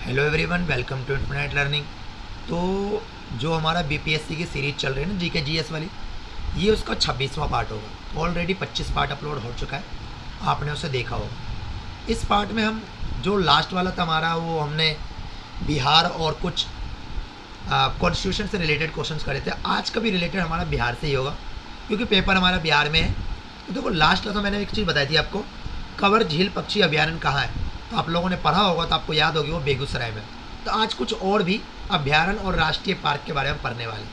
Hello everyone, welcome to infinite learning. तो जो हमारा बीपीएससी की सीरीज चल रही है ना, जीके जीएस वाली, ये उसका 26वां पार्ट होगा। ऑलरेडी 25 पार्ट अपलोड हो चुका है, आपने उसे देखा होगा। इस पार्ट में हम जो लास्ट वाला था हमारा, वो हमने बिहार और कुछ कॉन्स्टिट्यूशन से रिलेटेड क्वेश्चंस करे थे। आज का भी रिलेटेड हमारा बिहार से ही होगा, क्योंकि पेपर हमारा बिहार में है। तो देखो, लास्ट का तो मैंने एक चीज़ बताई थी आपको, कंवर झील पक्षी अभयारण्य कहाँ है। तो आप लोगों ने पढ़ा होगा, तो आपको याद होगी वो बेगूसराय में। तो आज कुछ और भी अभयारण्य और राष्ट्रीय पार्क के बारे में पढ़ने वाले,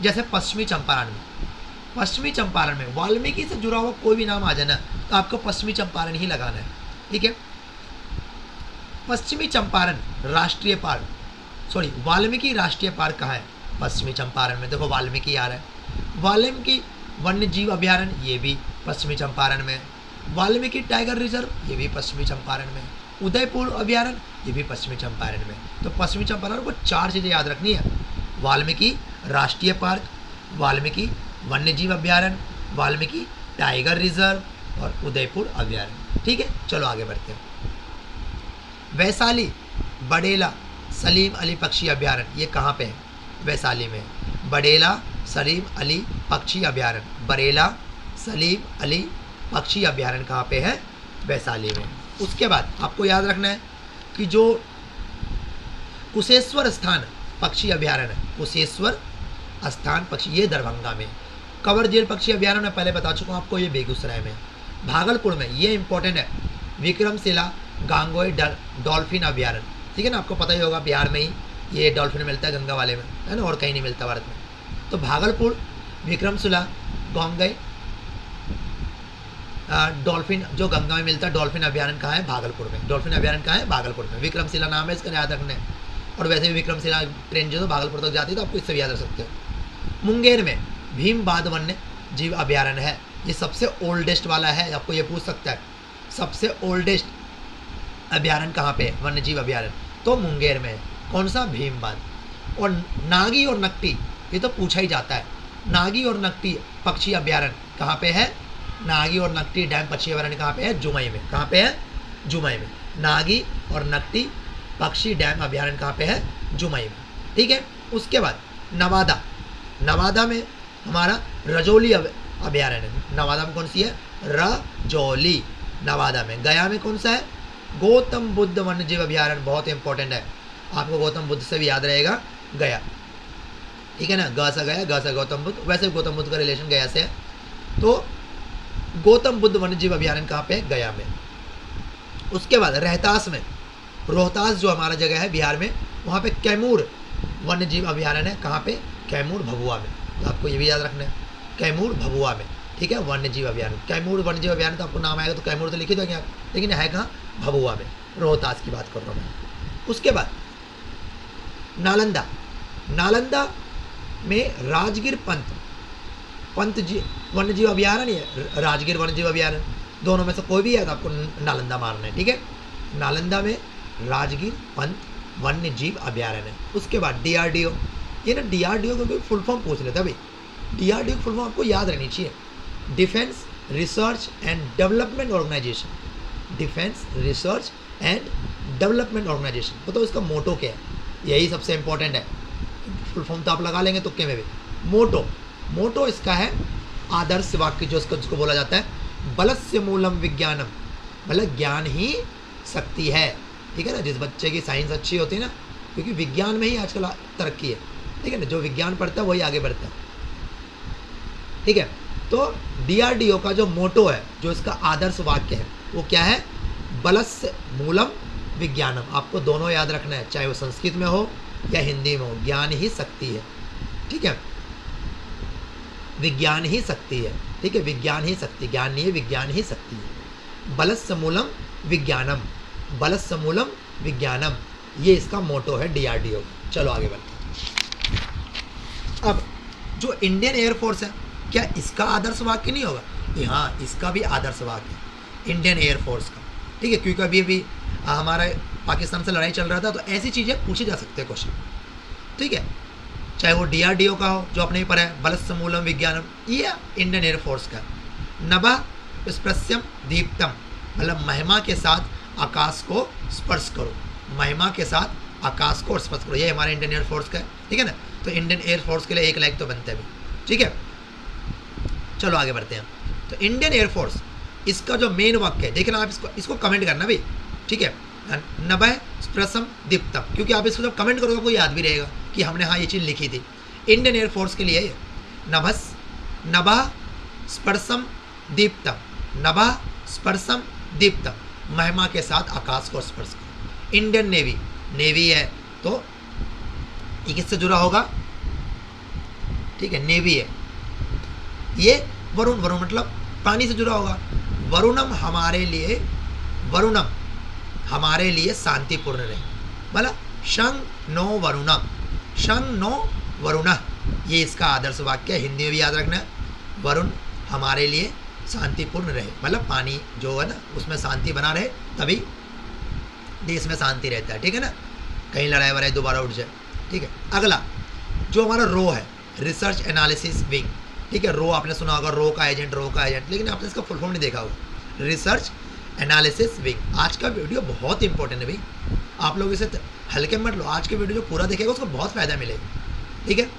जैसे पश्चिमी चंपारण में। पश्चिमी चंपारण में वाल्मीकि से जुड़ा हुआ कोई भी नाम आ जाए ना, तो आपको पश्चिमी चंपारण ही लगाना है, ठीक है। पश्चिमी चंपारण राष्ट्रीय पार्क, सॉरी, वाल्मीकि राष्ट्रीय पार्क कहाँ है? पश्चिमी चंपारण में। देखो, वाल्मीकि आ रहा है। वाल्मीकि वन्य जीव अभयारण्य, ये भी पश्चिमी चंपारण में। वाल्मीकि टाइगर रिजर्व, ये भी पश्चिमी चंपारण में। उदयपुर अभयारण्य, ये भी पश्चिमी चंपारण में। तो पश्चिमी चंपारण को 4 चीज़ें याद रखनी है: वाल्मीकि राष्ट्रीय पार्क, वाल्मीकि वन्य जीव अभयारण्य, वाल्मीकि टाइगर रिजर्व और उदयपुर अभयारण्य। ठीक है, चलो आगे बढ़ते हैं। वैशाली बड़ेला सलीम अली पक्षी अभयारण्य, ये कहाँ पे है? वैशाली में। बड़ेला सलीम अली पक्षी अभयारण्य, बरेला सलीम अली पक्षी अभयारण्य कहाँ पे है? वैशाली में। उसके बाद आपको याद रखना है कि जो कुशेश्वर स्थान पक्षी अभयारण्य, कुशेश्वर स्थान पक्षी, ये दरभंगा में। कंवर झील पक्षी अभयारण्य में पहले बता चुका हूँ आपको, ये बेगूसराय में। भागलपुर में, ये इंपॉर्टेंट है, विक्रमशिला गांगोई डॉल्फिन अभयारण्य, ठीक है ना। आपको पता ही होगा, बिहार में ही ये डॉल्फिन मिलता है, गंगा वाले में, है ना, और कहीं नहीं मिलता भारत में। तो भागलपुर विक्रमशिला गांगोई डॉल्फिन जो गंगा में मिलता है, डॉल्फिन अभयारण्य कहाँ है? भागलपुर में। डॉल्फिन अभयारण्य कहाँ है? भागलपुर में। विक्रमशिला नाम है इसका, याद रखना है। और वैसे भी विक्रमशिला ट्रेन जो भागलपुर तक जाती है, तो आपको इससे भी याद रख सकते हो। मुंगेर में भीमबाध वन्य जीव अभयारण्य है, ये सबसे ओल्डेस्ट वाला है, आपको ये पूछ सकता है सबसे ओल्डेस्ट अभयारण्य कहाँ पे है, वन्य जीव अभयारण्य। तो मुंगेर में है। कौन सा? भीमबाध। और नागी और नकटी, ये तो पूछा ही जाता है। नागी और नकटी पक्षी अभयारण्य कहाँ पे है? नागी और नकटी डैम पक्षी अभयारण्य कहाँ पे है? जुमई में। कहाँ पे है? जुमई में। नागी और नकटी पक्षी डैम अभयारण्य कहाँ पे है? जुमई में। ठीक है। उसके बाद नवादा, नवादा में हमारा रजौली अभयारण्य। नवादा में कौन सी है? रजौली, नवादा में। गया में कौन सा है? गौतम बुद्ध वन्य जीव अभयारण्य, बहुत इंपॉर्टेंट है, आपको गौतम बुद्ध से भी याद रहेगा, गया, ठीक है ना। ग से गया, ग से गौतम बुद्ध, वैसे गौतम बुद्ध का रिलेशन गया से है। तो गौतम बुद्ध वन्य जीव अभयारण्य कहाँ पे है? गया में। उसके बाद रोहतास में, रोहतास जो हमारा जगह है बिहार में, वहाँ पे कैमूर वन्य जीव अभयारण्य है। कहाँ पे? कैमूर भभुआ में। तो आपको ये भी याद रखना है, कैमूर भभुआ में, ठीक है, वन्य जीव अभयारण्य। कैमूर वन्य जीव अभयारण्य, तो आपको नाम आएगा तो कैमूर तो लिखी दोगे आप, लेकिन है कहाँ? भभुआ में। रोहतास की बात कर रहा हूँ मैं। उसके बाद नालंदा, नालंदा में राजगीर पंत वन्य जीव अभयारण्य है, राजगीर वन्य जीव अभयारण्य, दोनों में से कोई भी है तो आपको नालंदा मारना है, ठीक है। नालंदा में राजगीर पंत वन्य जीव अभयारण्य है। उसके बाद डीआरडीओ, ये ना डीआरडीओ को फुल फॉर्म पूछ लेता है भाई। डीआरडीओ फुल फॉर्म आपको याद रहनी चाहिए, defence research and development organisation. Defence research and development organisation, बताओ इसका मोटो क्या है? यही सबसे इंपॉर्टेंट है। फुल फॉर्म तो आप लगा लेंगे तुक्के में भी। मोटो, मोटो इसका है आदर्श वाक्य, जो इसको जिसको बोला जाता है बलस्य मूलम विज्ञानम, मतलब ज्ञान ही शक्ति है, ठीक है ना। जिस बच्चे की साइंस अच्छी होती है ना, क्योंकि विज्ञान में ही आजकल तरक्की है, ठीक है ना, जो विज्ञान पढ़ता है वही आगे बढ़ता है, ठीक है। तो डीआरडीओ का जो मोटो है, जो इसका आदर्श वाक्य है, वो क्या है? बलस्य मूलम विज्ञानम। आपको दोनों याद रखना है, चाहे वो संस्कृत में हो या हिंदी में हो, ज्ञान ही शक्ति है, ठीक है। विज्ञान ही शक्ति है, ठीक है, विज्ञान ही शक्ति, ज्ञान नहीं है, विज्ञान ही शक्ति है। बलस्य मूलम विज्ञानम, बलस्य मूलम विज्ञानम, ये इसका मोटो है डीआरडीओ। चलो आगे बढ़ते हैं। अब जो इंडियन एयरफोर्स है, क्या इसका आदर्श वाक्य नहीं होगा? कि हाँ, इसका भी आदर्श वाक्य है इंडियन एयरफोर्स का, ठीक है, क्योंकि अभी हमारा पाकिस्तान से लड़ाई चल रहा था, तो ऐसी चीज़ें पूछे जा सकते हैं क्वेश्चन, ठीक है। चाहे वो डीआरडीओ का हो, जो अपने ही पर है, बलस्य मूलम विज्ञानम, ये इंडियन एयरफोर्स का। नभः स्पृश्यम दीप्तम, मतलब महिमा के साथ आकाश को स्पर्श करो, महिमा के साथ आकाश को स्पर्श करो। ये हमारे इंडियन एयरफोर्स का है, ठीक है ना। तो इंडियन एयरफोर्स के लिए 1 लाइक तो बनता है भी, ठीक है। चलो आगे बढ़ते हैं। तो इंडियन एयरफोर्स, इसका जो मेन वाक्य है, देखना आप इसको कमेंट करना भाई, ठीक है। नभः स्पर्शम दीप्तम, क्योंकि आप इसको जब कमेंट करोगे आपको याद भी रहेगा कि हमने हाँ ये चीज़ लिखी थी। इंडियन एयरफोर्स के लिए नभः स्पर्शम दीप्तम, नभः स्पर्शम दीप्तम, महिमा के साथ आकाश को स्पर्श करो। इंडियन नेवी, नेवी है तो ये किससे जुड़ा होगा, ठीक है, नेवी है। ये वरुण, वरुण मतलब पानी से जुड़ा होगा। वरुणम हमारे लिए, वरुणम हमारे लिए शांतिपूर्ण रहे, मतलब शं नो वरुणम, शं नो वरुण, ये इसका आदर्श वाक्य है। हिंदी में भी याद रखना है, वरुण हमारे लिए शांतिपूर्ण रहे, मतलब पानी जो है ना उसमें शांति बना रहे, तभी देश में शांति रहता है, ठीक है ना, कहीं लड़ाई वड़ाई दोबारा उठ जाए, ठीक है। अगला जो हमारा रो है, रिसर्च एनालिसिस विंग, ठीक है। रो आपने सुना होगा, रो का एजेंट, रो का एजेंट, लेकिन आपने इसका फुल फॉर्म नहीं देखा होगा। Research analysis wing. आज का वीडियो बहुत इंपॉर्टेंट है भाई, आप लोग इसे हल्के मत लो। आज के वीडियो जो पूरा देखेगा उसको बहुत फ़ायदा मिलेगा, ठीक है।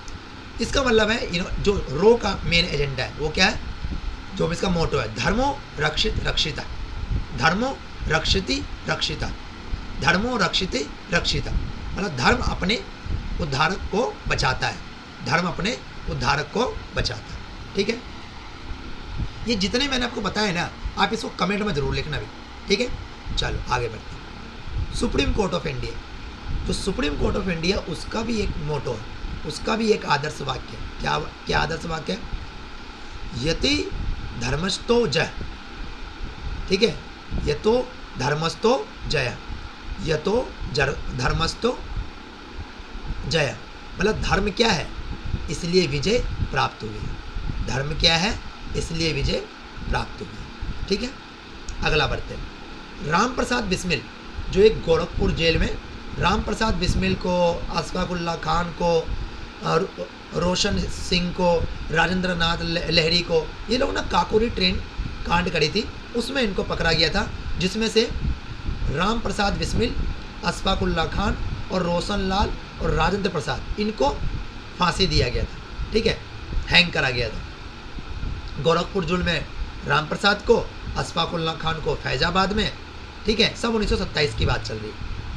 इसका मतलब है जो रो का मेन एजेंडा है वो क्या है, जो इसका मोटो है, धर्मो रक्षित रक्षिता, धर्मो रक्षिति रक्षिता, धर्मो रक्षिति रक्षिता, मतलब धर्म अपने उद्धारक को बचाता है, धर्म अपने उद्धारक को बचाता है, ठीक है। ये जितने मैंने आपको बताया ना, आप इसको कमेंट में जरूर लिखना भी, ठीक है। चलो आगे बढ़ते हैं। सुप्रीम कोर्ट ऑफ इंडिया, जो सुप्रीम कोर्ट ऑफ इंडिया उसका भी एक मोटो है, उसका भी एक आदर्श वाक्य है। क्या आदर्श वाक्य है, यति धर्मस्थो जय, ठीक है, यतो धर्मस्थो जय, यतो धर्मस्थो जय, मतलब धर्म क्या है इसलिए विजय प्राप्त हुई, धर्म क्या है इसलिए विजय प्राप्त हुई, ठीक है। अगला बढ़ते हैं। राम प्रसाद बिस्मिल, जो एक गोरखपुर जेल में राम प्रसाद बिस्मिल को, अशफाकुल्ला खान को, रोशन सिंह को, राजेंद्र नाथ लहरी को, ये लोग ना काकोरी ट्रेन कांड करी थी, उसमें इनको पकड़ा गया था, जिसमें से राम प्रसाद बिस्मिल, अशफाकुल्ला खान और रोशन लाल और राजेंद्र प्रसाद, इनको फांसी दिया गया था, ठीक है, हैंग करा गया था। गोरखपुर जेल में राम प्रसाद को, अशफाकुल्ला खान को फैजाबाद में, ठीक है, सब 1927 की बात चल रही है,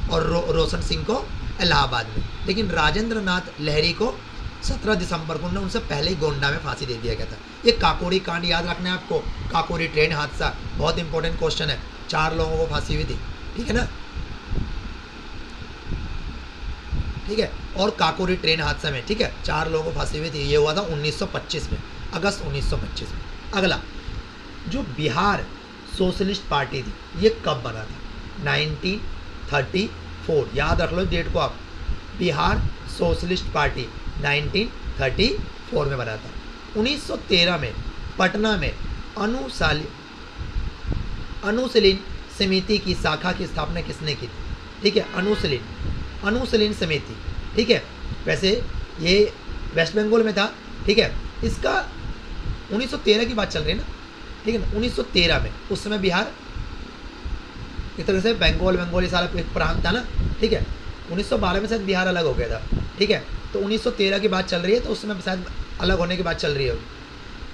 और रोशन सिंह को इलाहाबाद में। लेकिन राजेंद्र नाथ लहरी को 17 दिसंबर को, उनसे पहले ही गोंडा में फांसी दे दिया गया था। ये काकोरी कांड याद रखना है आपको, काकोरी ट्रेन हादसा, बहुत इंपॉर्टेंट क्वेश्चन है। 4 लोगों को फांसी हुई थी, ठीक है ना, ठीक है, और काकोरी ट्रेन हादसा में, ठीक है, 4 लोगों को फांसी हुई थी। ये हुआ था 1925 में, अगस्त 1925 में। अगला जो बिहार सोशलिस्ट पार्टी थी, ये कब बना था, 1934, याद रख लो डेट को आप। बिहार सोशलिस्ट पार्टी 1934 में बना था। 1913 में पटना में अनुशीलन समिति की शाखा की स्थापना किसने की थी, ठीक है, अनुशीलन समिति, ठीक है। वैसे ये वेस्ट बंगाल में था, ठीक है। इसका 1913 की बात चल रही है ना, ठीक है ना, 1913 में, उस समय बिहार एक तरह से बंगाल ये सारा एक प्रांत था ना, ठीक है। 1912 में शायद बिहार अलग हो गया था, ठीक है। तो 1913 की बात चल रही है, तो उस समय शायद अलग होने की बात चल रही होगी।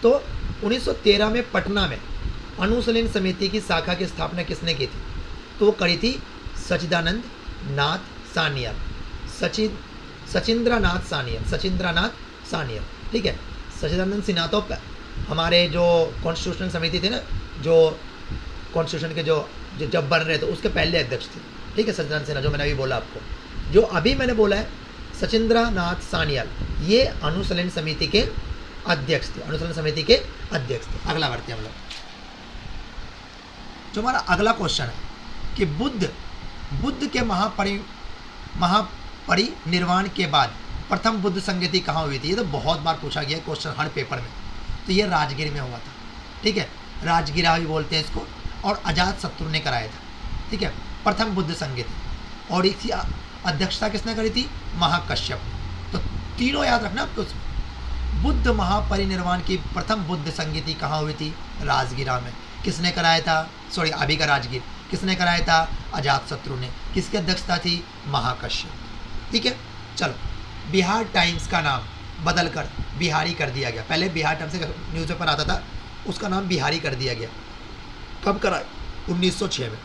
तो 1913 में पटना में अनुशीलन समिति की शाखा की स्थापना किसने की थी, तो वो करी थी सचिदानंद नाथ सानियल, सचिंद्रनाथ सानियल, ठीक है। सचिदानंद सिन्हा तो हमारे जो कॉन्स्टिट्यूशनल समिति थे ना, जो कॉन्स्टिट्यूशन के जो जब बन रहे थे उसके पहले अध्यक्ष थे, ठीक है, सचिदानंद सिन्हा, जो मैंने अभी बोला आपको, जो अभी मैंने बोला है सचिंद्रनाथ सानियल, ये अनुशीलन समिति के अध्यक्ष थे, अनुशीलन समिति के अध्यक्ष थे। अगला बढ़ते हैं हम लोग। जो हमारा अगला क्वेश्चन है कि बुद्ध के महापरिनिर्वाण के बाद प्रथम बुद्ध संगति कहाँ हुई थी। ये तो बहुत बार पूछा गया है क्वेश्चन हर पेपर में। तो ये राजगीर में हुआ था, ठीक है, राजगीरा भी बोलते हैं इसको, और अजात शत्रु ने कराया था, ठीक है, प्रथम बुद्ध संगति। और इसकी अध्यक्षता किसने करी थी, महाकश्यप। तो तीनों याद रखना आपको। बुद्ध महापरिनिर्वाण की प्रथम बुद्ध संगति कहाँ हुई थी, राजगीरा में। किसने कराया था, सॉरी अभी का राजगीर, किसने कराया था? अजातशत्रु ने। किसकी अध्यक्षता थी? महाकश्यप। ठीक है, चलो बिहार टाइम्स का नाम बदलकर बिहारी कर दिया गया। पहले बिहार टाइम्स से न्यूज़पेपर आता था, उसका नाम बिहारी कर दिया गया। कब करा? 1906 में।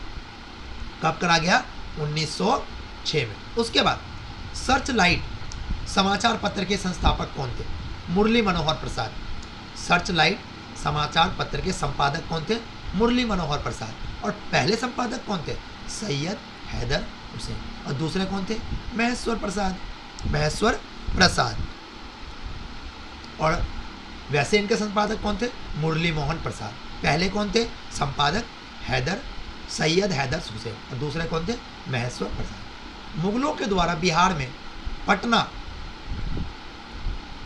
कब करा गया? 1906 में। उसके बाद सर्च लाइट समाचार पत्र के संस्थापक कौन थे? मुरली मनोहर प्रसाद। सर्च लाइट समाचार पत्र के संपादक कौन थे? मुरली मनोहर प्रसाद। और पहले संपादक कौन थे? सैयद हैदर हुसैन। और दूसरे कौन थे? महेश्वर प्रसाद। महेश्वर प्रसाद। और वैसे इनके संपादक कौन थे? मुरली मोहन प्रसाद। पहले कौन थे संपादक? सैयद हैदर हुसैन। और दूसरे कौन थे? महेश्वर प्रसाद। मुगलों के द्वारा बिहार में पटना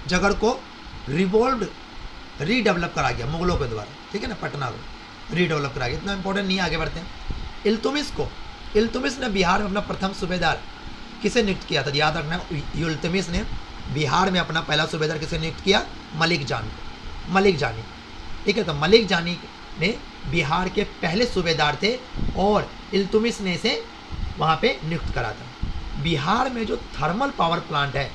जगड़ को रीडेवलप करा गया मुगलों के द्वारा। ठीक है ना, पटना को रीडेवलप करा गया। इतना इंपॉर्टेंट नहीं, आगे बढ़ते हैं। इल्तुमिश ने बिहार में अपना प्रथम सूबेदार किसे नियुक्त किया था? याद रखना, इल्तुमिश ने बिहार में अपना पहला सूबेदार किसे नियुक्त किया? मलिक जानी। ठीक है, तो मलिक जानी ने बिहार के पहले सूबेदार थे और इल्तुमिश ने इसे वहाँ पे नियुक्त करा था। बिहार में जो थर्मल पावर प्लांट है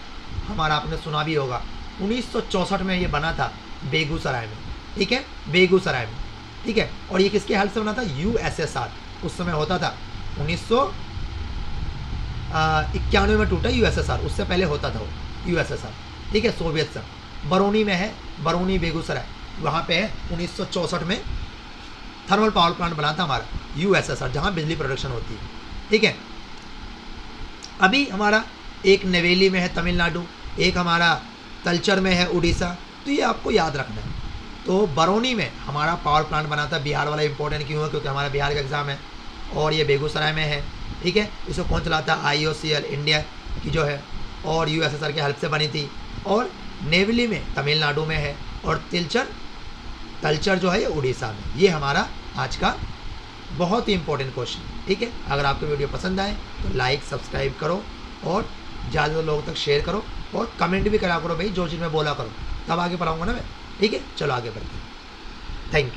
हमारा, आपने सुना भी होगा, 1964 में ये बना था बेगूसराय में। ठीक है, बेगूसराय में। ठीक है, और ये किसके हेल्प से बना था? यूएसएसआर। उस समय होता था 1991 में टूटा यूएसएसआर, उससे पहले होता था वो यूएसएसआर। ठीक है, सोवियत संघ। बरौनी में है, बरौनी बेगूसराय, वहाँ पे है। 1964 में थर्मल पावर प्लांट बना था हमारा यूएसएसआर, जहाँ बिजली प्रोडक्शन होती है। ठीक है, अभी हमारा एक नवेली में है तमिलनाडु, एक हमारा तलचर में है उड़ीसा। तो ये आपको याद रखना है। तो बरौनी में हमारा पावर प्लांट बना था। बिहार वाला इंपॉर्टेंट क्यों है? क्योंकि हमारा बिहार का एग्जाम है। और ये बेगूसराय में है। ठीक है, इसको कौन चलाता? IOCL इंडिया की जो है, और यूएसएसआर के हेल्प से बनी थी। और नेवली में तमिलनाडु में है, और तलचर जो है ये उड़ीसा में। ये हमारा आज का बहुत ही इंपॉर्टेंट क्वेश्चन। ठीक है, अगर आपको वीडियो पसंद आए तो लाइक सब्सक्राइब करो और ज़्यादा लोगों तक शेयर करो और कमेंट भी करा करो भाई, जो चीज़ मैं बोला करो, तब आगे पढ़ाऊँगा ना मैं। ठीक है, चलो आगे बढ़ते हैं। Thank you.